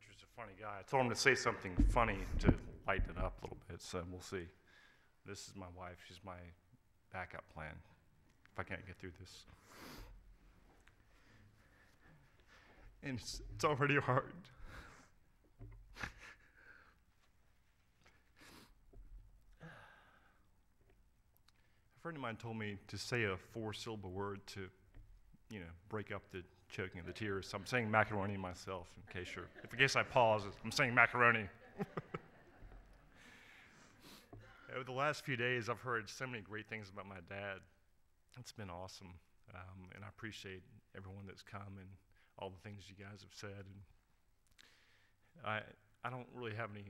preacher's a funny guy. I told him to say something funny to lighten it up a little bit, so we'll see. This is my wife. She's my backup plan if I can't get through this. And it's already hard. A friend of mine told me to say a 4-syllable word to, break up the choking of the tears. So I'm saying macaroni myself in case I pause, I'm saying macaroni. Over the last few days, I've heard so many great things about my dad. It's been awesome, and I appreciate everyone that's come and all the things you guys have said. And I don't really have any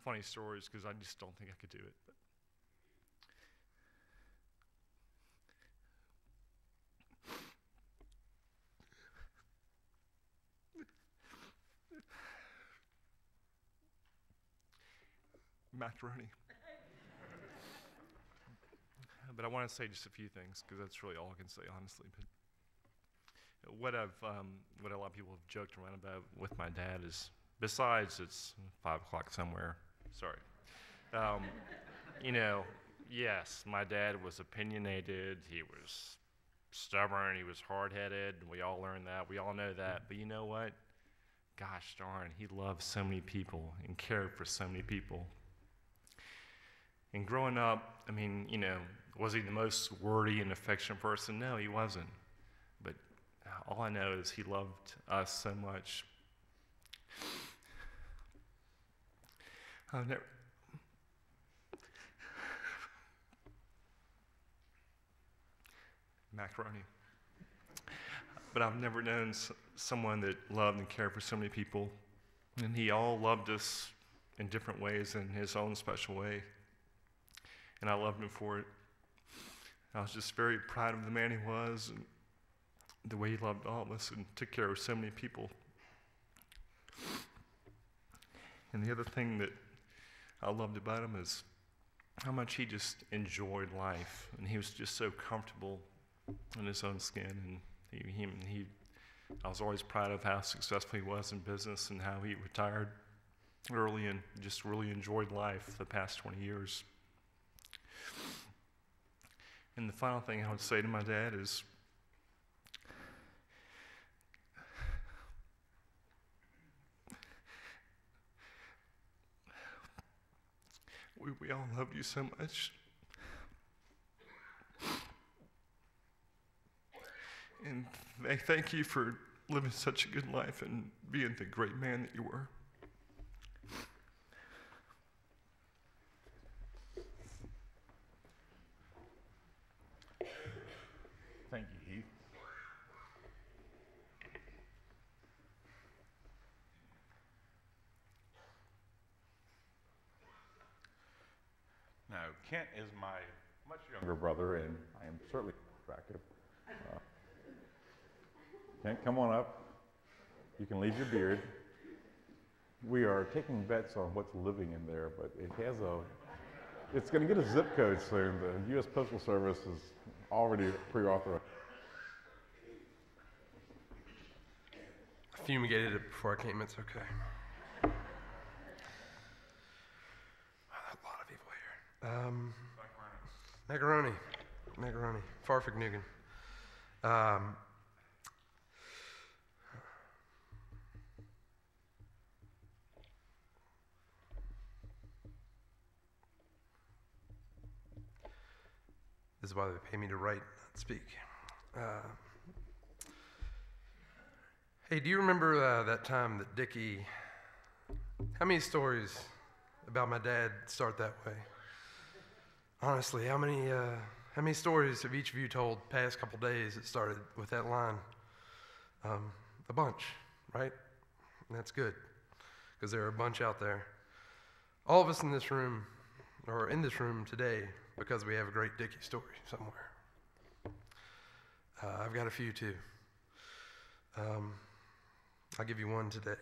funny stories because I just don't think I could do it. But macaroni. But I want to say just a few things because that's really all I can say, honestly. But what a lot of people have joked around about with my dad is, besides it's 5 o'clock somewhere. Sorry. Yes, my dad was opinionated. He was stubborn. He was hard-headed. We all learned that. We all know that. But you know what? Gosh darn, he loved so many people and cared for so many people. And growing up, was he the most wordy and affectionate person? No, he wasn't. But all I know is he loved us so much. Macaroni. But I've never known someone that loved and cared for so many people. And he all loved us in different ways in his own special way. And I loved him for it. I was just very proud of the man he was and the way he loved all of us and took care of so many people. And the other thing that I loved about him is how much he just enjoyed life. And he was just so comfortable in his own skin. And I was always proud of how successful he was in business and how he retired early and just really enjoyed life the past 20 years. And the final thing I would say to my dad is, we all loved you so much. And thank you for living such a good life and being the great man that you were. Thank you, Heath. Now, Kent is my much younger brother, and I am certainly attractive. Kent, come on up. You can leave your beard. We are taking bets on what's living in there, but it's going to get a zip code soon. The U.S. Postal Service is already pre-authorized. I fumigated it before I came, it's okay. A lot of people here. Macaroni. Farfignugan. This is why they pay me to write, not speak. Hey, do you remember that time that Dickie, how many stories about my dad start that way? Honestly, how many stories have each of you told past couple days that started with that line? A bunch, right? And that's good, because there are a bunch out there. All of us in this room, or in this room today, because we have a great Dickie story somewhere. I've got a few too. I'll give you one today.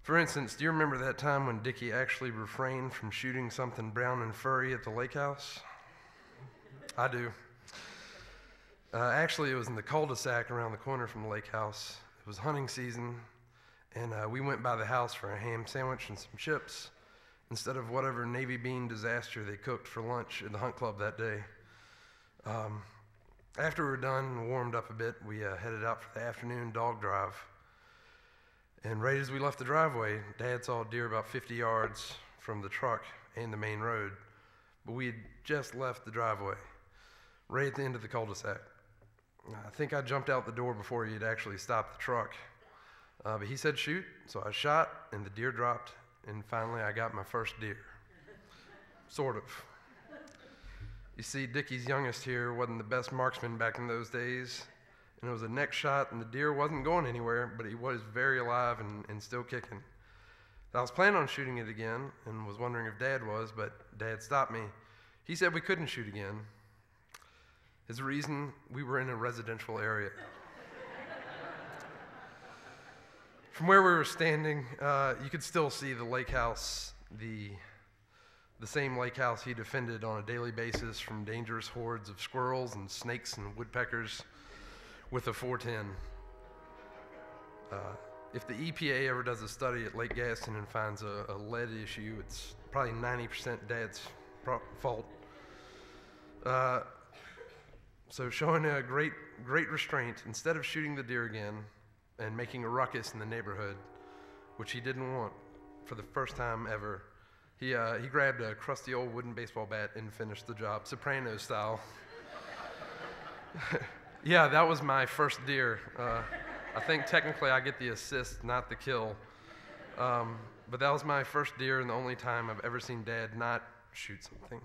For instance, do you remember that time when Dickie actually refrained from shooting something brown and furry at the lake house? I do. Actually, it was in the cul-de-sac around the corner from the lake house. It was hunting season, and we went by the house for a ham sandwich and some chips instead of whatever navy bean disaster they cooked for lunch at the hunt club that day. After we were done and warmed up a bit, we headed out for the afternoon dog drive. And right as we left the driveway, Dad saw a deer about 50 yards from the truck and the main road, but we had just left the driveway, right at the end of the cul-de-sac. I think I jumped out the door before he had actually stopped the truck. But he said shoot, so I shot, and the deer dropped, and finally I got my first deer. Sort of. You see, Dickie's youngest here wasn't the best marksman back in those days, and it was a neck shot, and the deer wasn't going anywhere, but he was very alive and still kicking. I was planning on shooting it again and was wondering if Dad was, but Dad stopped me. He said we couldn't shoot again. His reason, we were in a residential area. From where we were standing, you could still see the lake house, the same lake house he defended on a daily basis from dangerous hordes of squirrels and snakes and woodpeckers with a 410. If the EPA ever does a study at Lake Gaston and finds a lead issue, it's probably 90% Dad's fault. So showing a great restraint, instead of shooting the deer again and making a ruckus in the neighborhood, which he didn't want for the first time ever, he grabbed a crusty old wooden baseball bat and finished the job, Soprano style. Yeah, that was my first deer. I think technically I get the assist, not the kill. But that was my first deer and the only time I've ever seen Dad not shoot something.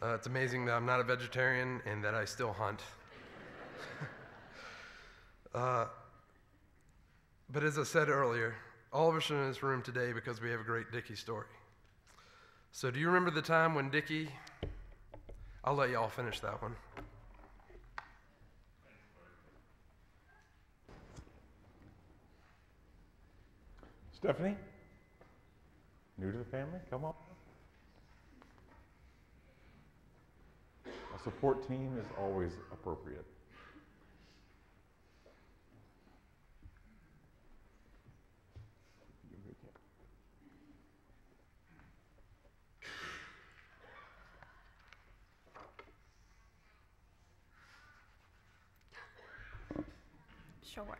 It's amazing that I'm not a vegetarian and that I still hunt. But as I said earlier, all of us are in this room today because we have a great Dickie story. So do you remember the time when Dickie... I'll let y'all finish that one. Stephanie, new to the family, come on. A support team is always appropriate. Short.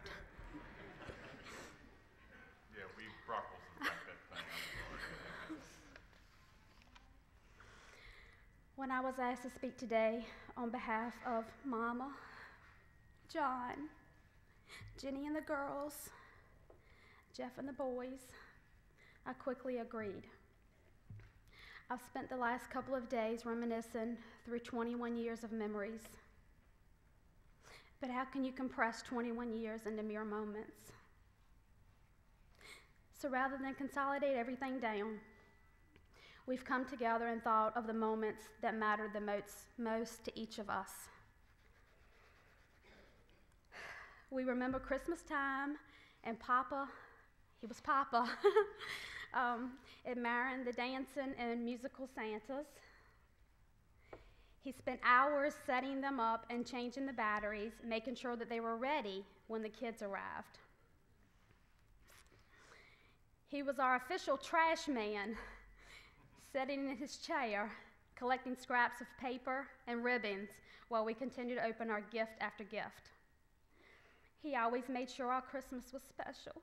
Yeah, we Brockwell Sr that thing. When I was asked to speak today on behalf of Mama, John, Jenny and the girls, Jeff and the boys, I quickly agreed. I've spent the last couple of days reminiscing through 21 years of memories. But how can you compress 21 years into mere moments? So rather than consolidate everything down, we've come together and thought of the moments that mattered the most to each of us. We remember Christmas time and Papa, he was Papa, admiring the dancing and musical Santas. He spent hours setting them up and changing the batteries, making sure that they were ready when the kids arrived. He was our official trash man, sitting in his chair, collecting scraps of paper and ribbons while we continued to open our gift after gift. He always made sure our Christmas was special.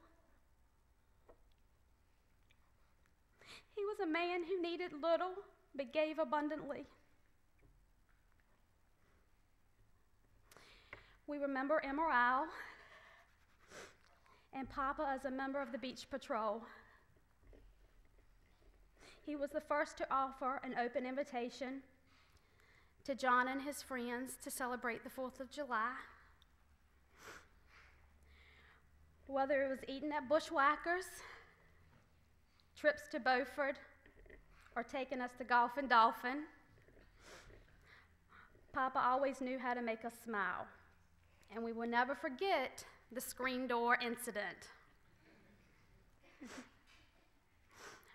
He was a man who needed little but gave abundantly. We remember Emerald and Papa as a member of the Beach Patrol. He was the first to offer an open invitation to John and his friends to celebrate the 4th of July. Whether it was eating at Bushwhackers, trips to Beaufort, or taking us to Golf and Dolphin, Papa always knew how to make us smile. And we will never forget the screen door incident.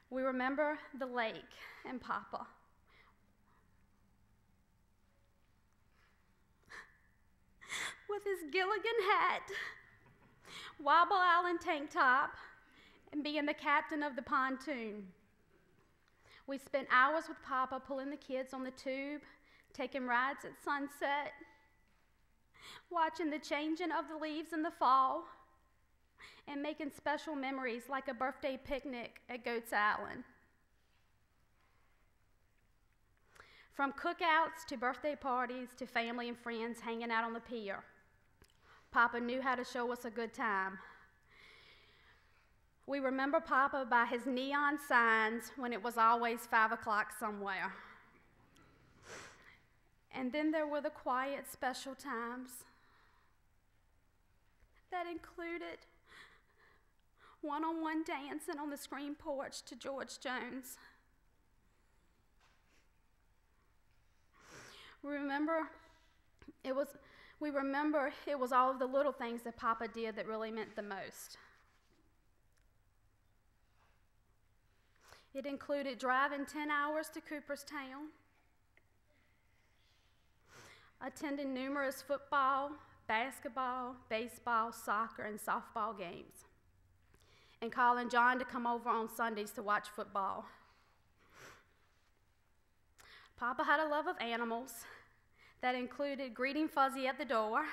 We remember the lake and Papa. With his Gilligan hat, Wobble Island tank top, and being the captain of the pontoon. We spent hours with Papa pulling the kids on the tube, taking rides at sunset, watching the changing of the leaves in the fall, and making special memories like a birthday picnic at Goats Island. From cookouts to birthday parties to family and friends hanging out on the pier, Papa knew how to show us a good time. We remember Papa by his neon signs when it was always 5 o'clock somewhere. And then there were the quiet, special times that included one-on-one dancing on the screen porch to George Jones. We remember it was all of the little things that Papa did that really meant the most. It included driving 10 hours to Cooperstown, attending numerous football, basketball, baseball, soccer, and softball games, and calling John to come over on Sundays to watch football. Papa had a love of animals that included greeting Fuzzy at the door,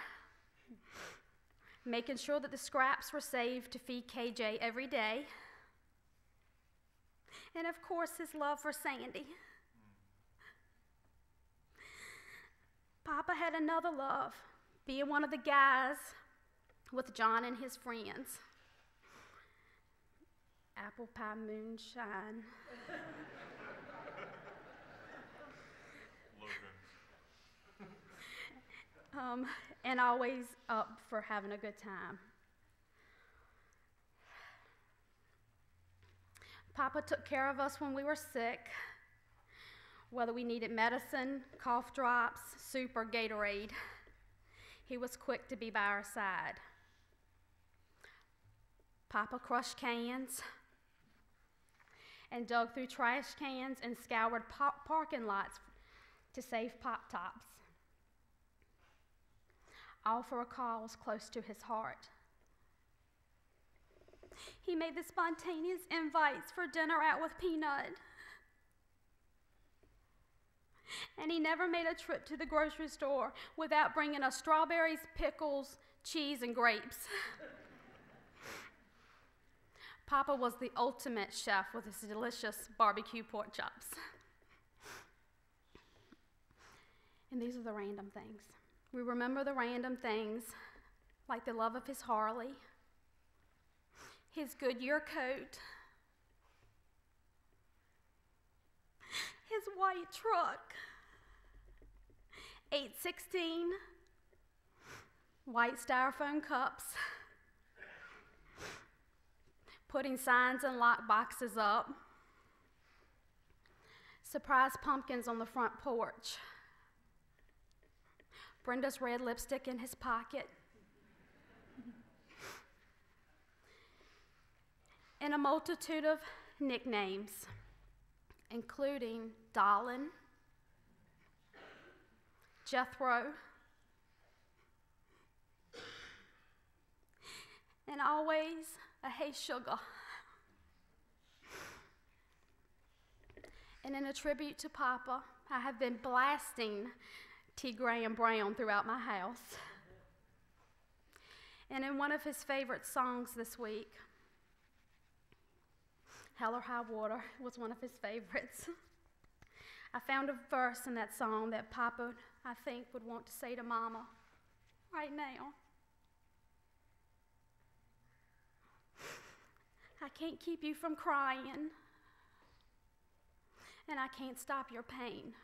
making sure that the scraps were saved to feed KJ every day, and of course his love for Sandy. Papa had another love, being one of the guys with John and his friends. Apple pie moonshine. And always up for having a good time. Papa took care of us when we were sick, whether we needed medicine, cough drops, soup, or Gatorade. He was quick to be by our side. Papa crushed cans and dug through trash cans and scoured parking lots to save Pop-Tops, all for a cause close to his heart. He made the spontaneous invites for dinner out with Peanut. And he never made a trip to the grocery store without bringing us strawberries, pickles, cheese, and grapes. Papa was the ultimate chef with his delicious barbecue pork chops. And these are the random things. We remember the random things, like the love of his Harley, his Goodyear coat, his white truck, 816, white styrofoam cups, putting signs and lock boxes up, surprise pumpkins on the front porch, Brenda's red lipstick in his pocket, and a multitude of nicknames, including Dolan, Jethro, and always a hey sugar. And in a tribute to Papa, I have been blasting T. Graham Brown throughout my house. And in one of his favorite songs this week, Hell or High Water was one of his favorites. I found a verse in that song that Papa, I think, would want to say to Mama right now. I can't keep you from crying, and I can't stop your pain.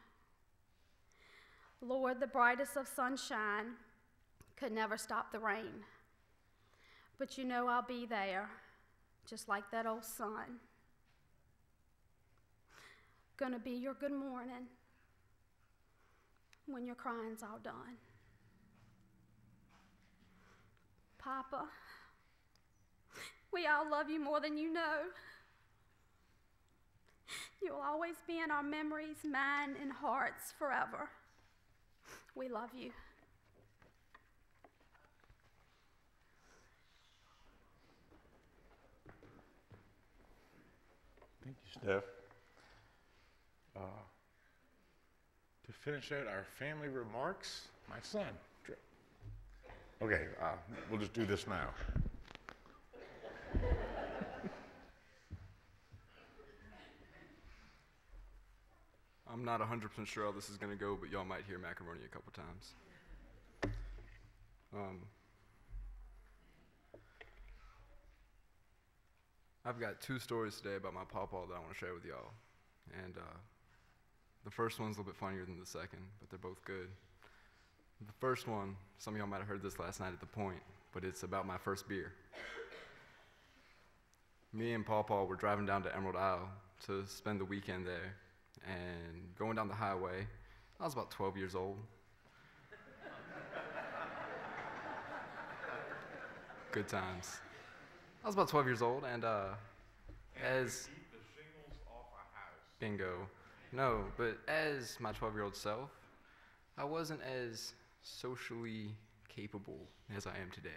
Lord, the brightest of sunshine could never stop the rain. But you know I'll be there, just like that old sun. Gonna be your good morning when your crying's all done. Papa, we all love you more than you know. You'll always be in our memories, mind, and hearts forever. We love you. Steph. To finish out our family remarks, my son. Okay, we'll just do this now. I'm not 100% sure how this is going to go, but y'all might hear macaroni a couple times. I've got 2 stories today about my pawpaw that I want to share with y'all. And the first one's a little bit funnier than the second, but they're both good. The first one, some of y'all might have heard this last night at the Point, but it's about my first beer. Me and Pawpaw were driving down to Emerald Isle to spend the weekend there, and going down the highway. I was about 12 years old. Good times. I was about 12 years old, and as Keep the shingles off a house. bingo, no, but as my 12-year-old self, I wasn't as socially capable as I am today.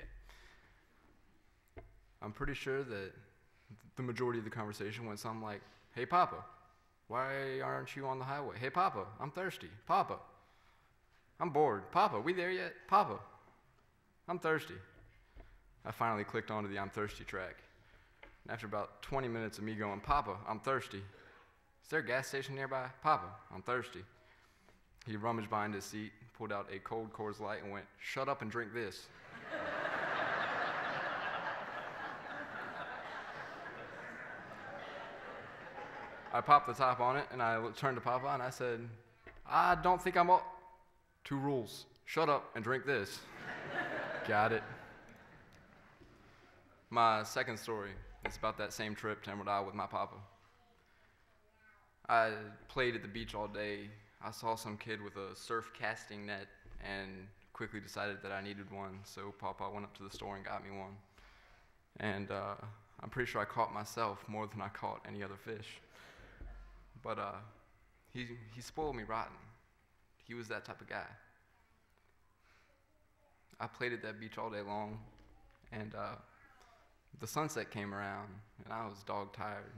I'm pretty sure that the majority of the conversation went something like, "Hey, Papa, why aren't you on the highway? Hey, Papa, I'm thirsty. Papa, I'm bored. Papa, we there yet? Papa, I'm thirsty." I finally clicked onto the "I'm thirsty" track. And after about 20 minutes of me going, "Papa, I'm thirsty. Is there a gas station nearby? Papa, I'm thirsty." He rummaged behind his seat, pulled out a cold Coors Light, and went, "Shut up and drink this." I popped the top on it, and I turned to Papa, and I said, "I don't think I'm all..." 2 rules. Shut up and drink this. Got it. My second story is about that same trip to Emerald Isle with my Papa. I played at the beach all day. I saw some kid with a surf casting net and quickly decided that I needed one, so Papa went up to the store and got me one. And I'm pretty sure I caught myself more than I caught any other fish. But he spoiled me rotten. He was that type of guy. I played at that beach all day long, and the sunset came around, and I was dog tired.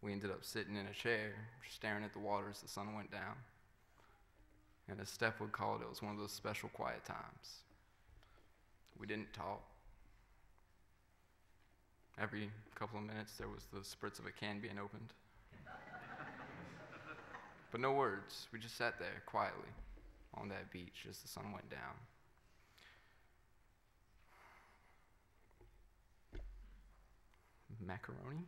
We ended up sitting in a chair, staring at the water as the sun went down. And as Steph would call it, it was one of those special quiet times. We didn't talk. Every couple of minutes, there was the spritz of a can being opened. But no words. We just sat there quietly on that beach as the sun went down. Macaroni?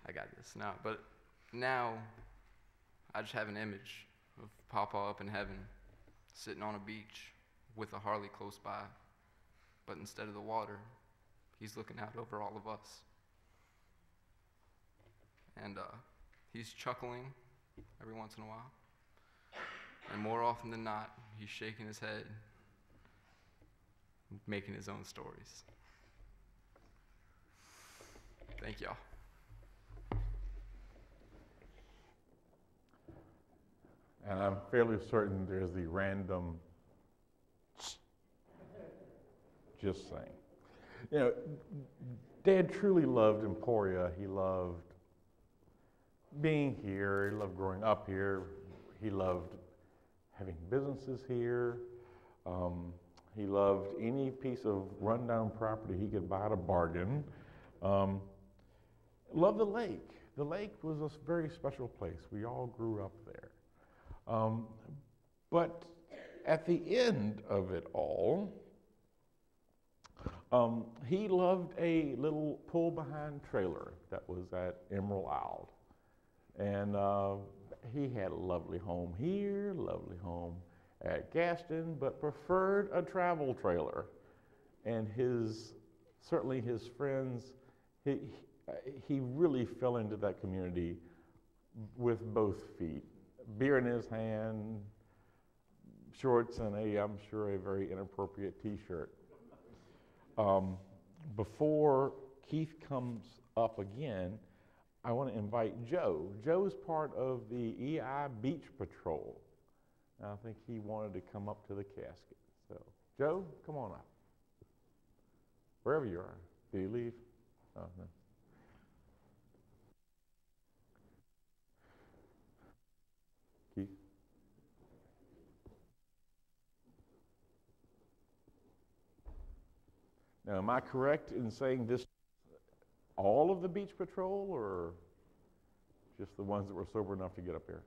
I got this now. But now, I just have an image of Papa up in heaven, sitting on a beach with a Harley close by. But instead of the water, he's looking out over all of us. And he's chuckling every once in a while. And more often than not, he's shaking his head, making his own stories. Thank y'all. And I'm fairly certain there's the random, just saying. You know, Dad truly loved Emporia. He loved being here. He loved growing up here. He loved having businesses here. He loved any piece of rundown property he could buy at a bargain. Loved the lake. The lake was a very special place. We all grew up there. But at the end of it all, he loved a little pull-behind trailer that was at Emerald Isle. And he had a lovely home here, lovely home at Gaston, but preferred a travel trailer. And certainly his friends, he really fell into that community with both feet. Beer in his hand, shorts, and I'm sure, a very inappropriate t-shirt. Before Keith comes up again, I want to invite Joe. Joe's part of the EI Beach Patrol. And I think he wanted to come up to the casket. So, Joe, come on up. Wherever you are. Do you leave? Oh, no. Now, am I correct in saying this, all of the beach patrol, or just the ones that were sober enough to get up here?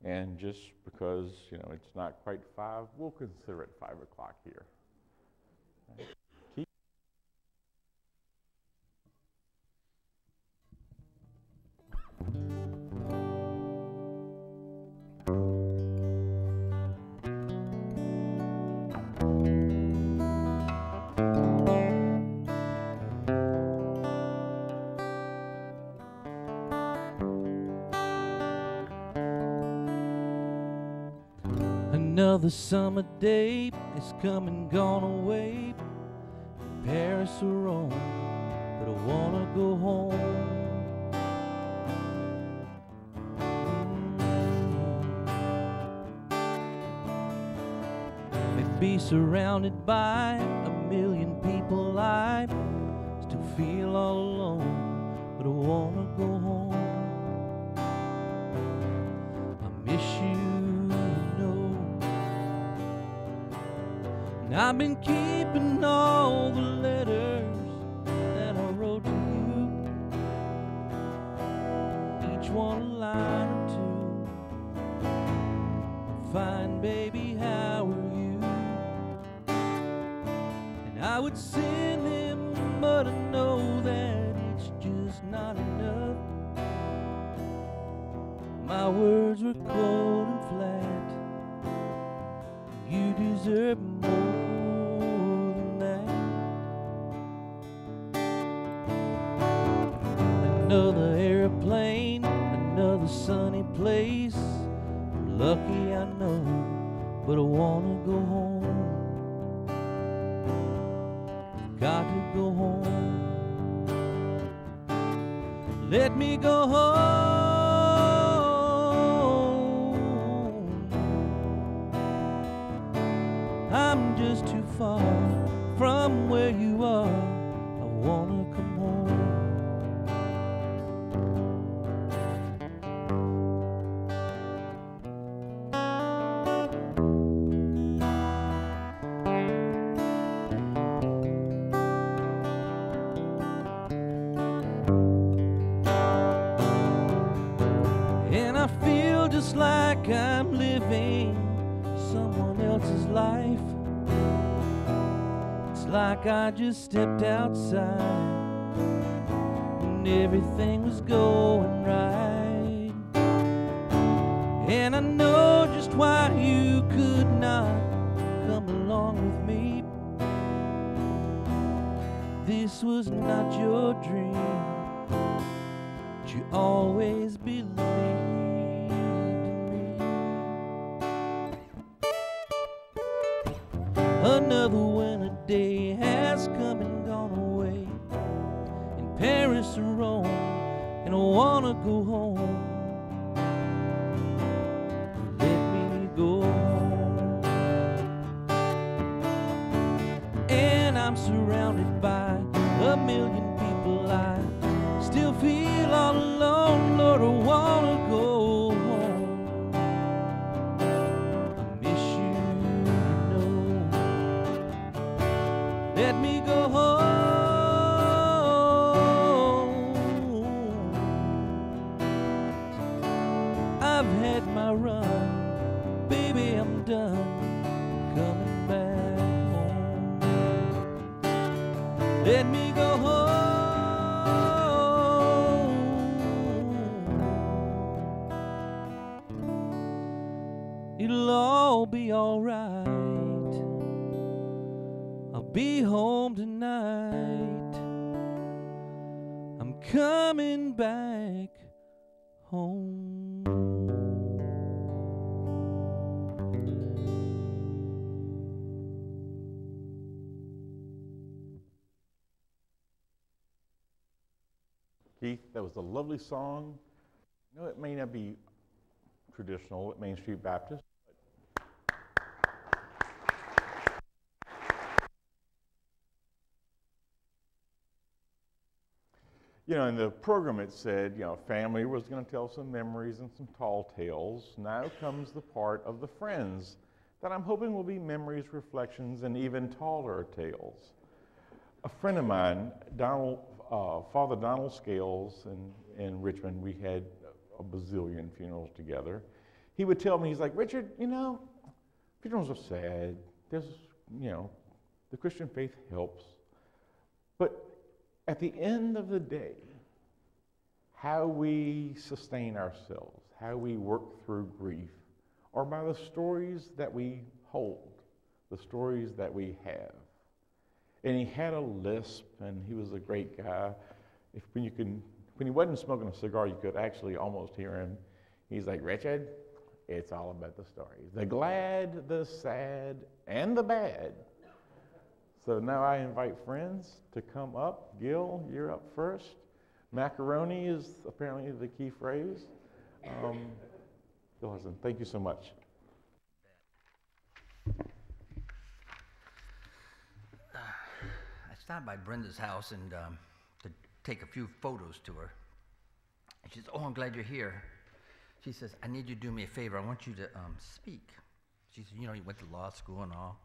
And just because, you know, it's not quite 5, we'll consider it 5 o'clock here. Keep Another summer day is come and gone away. Paris or Rome, but I wanna go home. May be surrounded by a million people, I still feel all alone, but I wanna go home. I miss you. I've been keeping all the letters that I wrote to you, each one a line or two. Fine, baby, how are you? And I would send them, but I know that it's just not enough. My words were cold and flat. You deserve more. Another airplane, another sunny place. I'm lucky, I know, but I wanna go home. I've got to go home. Let me go home. I'm just too far from where you are. I wanna come home. Just like I'm living someone else's life. It's like I just stepped outside and everything was going right. And I know just why you could not come along with me. This was not your dream, but you always believed. Another winter day has come and gone away in Paris or Rome, and I wanna go home. Let me go home. And I'm surrounded by a million people. I still feel all alone. Lord, I wanna go home. Let me go home. I've had my run, baby, I'm done coming back home. Let me go home. It'll all be alright. I'll be home tonight. coming back home. Keith, that was a lovely song. No, it may not be traditional at Main Street Baptist. You know, in the program it said, you know, family was going to tell some memories and some tall tales. Now comes the part of the friends that I'm hoping will be memories, reflections, and even taller tales. A friend of mine, Father Donald Scales in Richmond, we had a bazillion funerals together. He would tell me, he's like, Richard, you know, funerals are sad. There's, you know, the Christian faith helps. But at the end of the day, how we sustain ourselves, how we work through grief, are by the stories that we hold, the stories that we have. And he had a lisp, and he was a great guy. When he wasn't smoking a cigar, you could actually almost hear him. He's like, Richard, it's all about the stories. The glad, the sad, and the bad. So now I invite friends to come up. Gil, you're up first. Macaroni is apparently the key phrase. Gil Hudson, thank you so much. I stopped by Brenda's house and to take a few photos to her. And she says, oh, I'm glad you're here. She says, I need you to do me a favor. I want you to speak. She said, you know, you went to law school and all.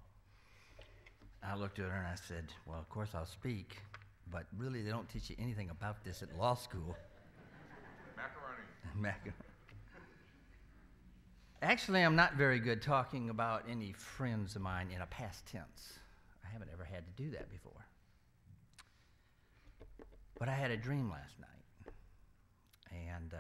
I looked at her and I said, well, of course I'll speak, but really they don't teach you anything about this at law school. Macaroni. Actually, I'm not very good talking about any friends of mine in a past tense. I haven't ever had to do that before. But I had a dream last night, and